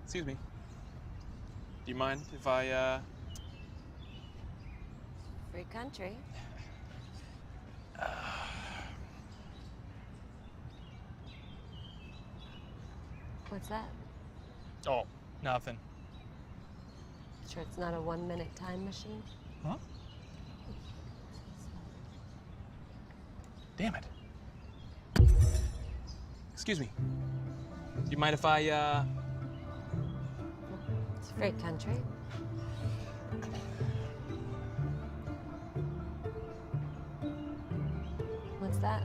Excuse me. Do you mind if I, Free country. What's that? Oh, nothing. Sure it's not a 1-minute time machine? Huh? Damn it. Excuse me. Do you mind if I, It's free country. What's that?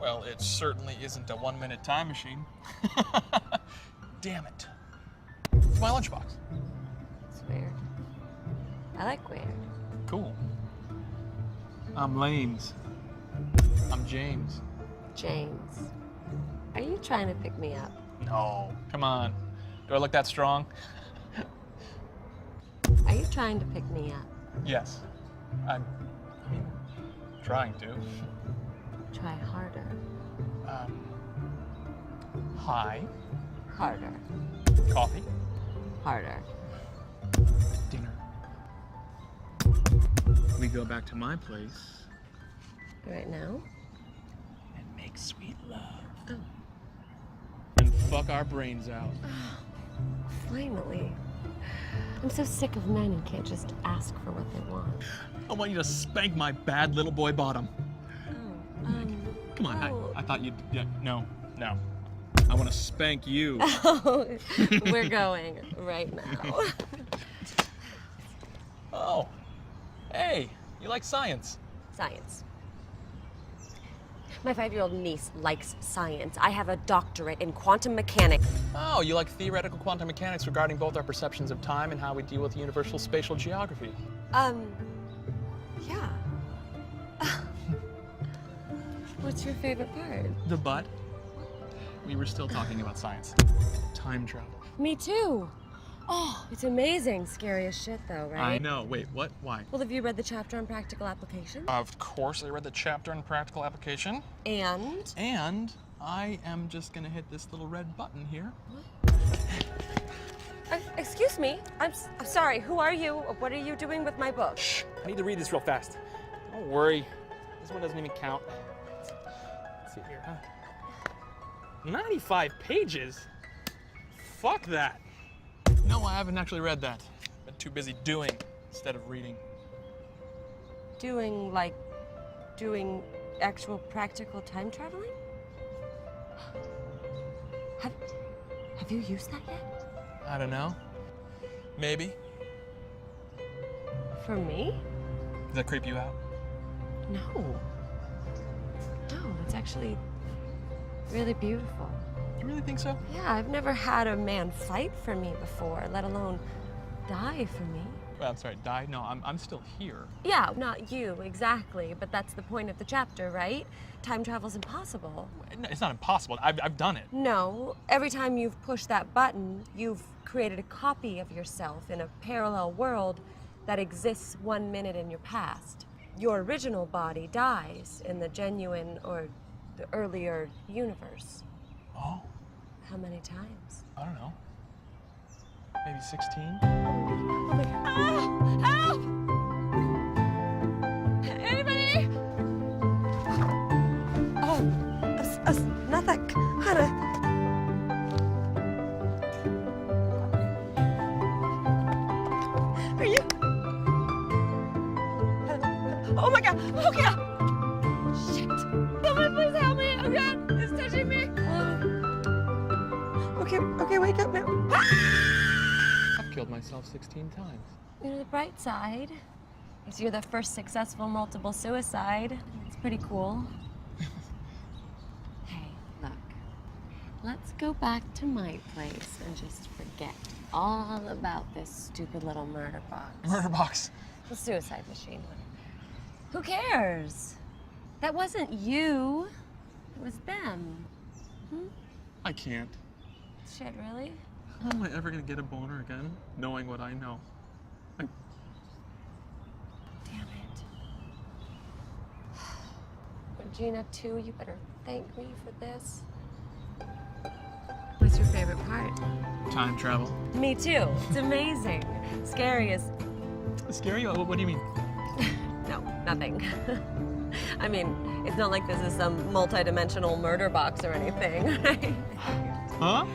Well, it certainly isn't a 1-minute time machine. Damn it. It's my lunchbox. It's weird. I like weird. Cool. I'm Lanes. I'm James. James, are you trying to pick me up? No, come on. Do I look that strong? Are you trying to pick me up? Yes. I mean, trying to. Try harder. Hi. Harder. Coffee. Harder. Dinner. We go back to my place Right now? and make sweet love. Oh. And fuck our brains out. Finally. I'm so sick of men who can't just ask for what they want. I want you to spank my bad little boy bottom. Oh, Come on, oh. I thought you'd, yeah, no. I want to spank you. Oh, we're going right now. Oh, hey, you like science? Science. My 5-year-old niece likes science. I have a doctorate in quantum mechanics. Oh, you like theoretical quantum mechanics regarding both our perceptions of time and how we deal with universal spatial geography. Yeah. What's your favorite part? The butt. We were still talking about science. Time travel. Me too. Oh, it's amazing. Scary as shit though, right? I know. Wait, what? Why? Well, have you read the chapter on practical application? Of course, I read the chapter on practical application. And? And I am just gonna hit this little red button here. Excuse me. I'm sorry. Who are you? What are you doing with my book? Shh! I need to read this real fast. Don't worry. This one doesn't even count. Let's see here, huh? 95 pages? Fuck that. No, I haven't actually read that. Been too busy doing instead of reading. Doing actual practical time traveling? Have you used that yet? I don't know. Maybe. For me? Does that creep you out? No. No, it's actually really beautiful. You really think so? Yeah, I've never had a man fight for me before, let alone die for me. Well, I'm sorry, die? No, I'm still here. Yeah, not you, exactly, but that's the point of the chapter, right? Time travel's impossible. No, it's not impossible. I've done it. No, every time you've pushed that button, you've created a copy of yourself in a parallel world that exists 1 minute in your past. Your original body dies in the genuine or the earlier universe. Oh, How many times? I don't know. Maybe 16? Oh my God. Ah! Help! Anybody? Oh, not that kind of. Are you? Oh my God! Oh God! Shit! Someone please help me! Oh God! It's touching me! Okay, wake up now. I've killed myself 16 times. You know, the bright side is you're the first successful multiple suicide. It's pretty cool. Hey, look. Let's go back to my place and just forget all about this stupid little murder box. Murder box. The suicide machine. Who cares? That wasn't you. It was them. I can't. Shit, really? How am I ever gonna get a boner again, knowing what I know? Damn it. Regina, too, you better thank me for this. What's your favorite favorite part. Time travel. Me too. It's amazing. Scary as... Scary? What do you mean? No, nothing. I mean, it's not like this is some multi-dimensional murder box or anything, right? Huh?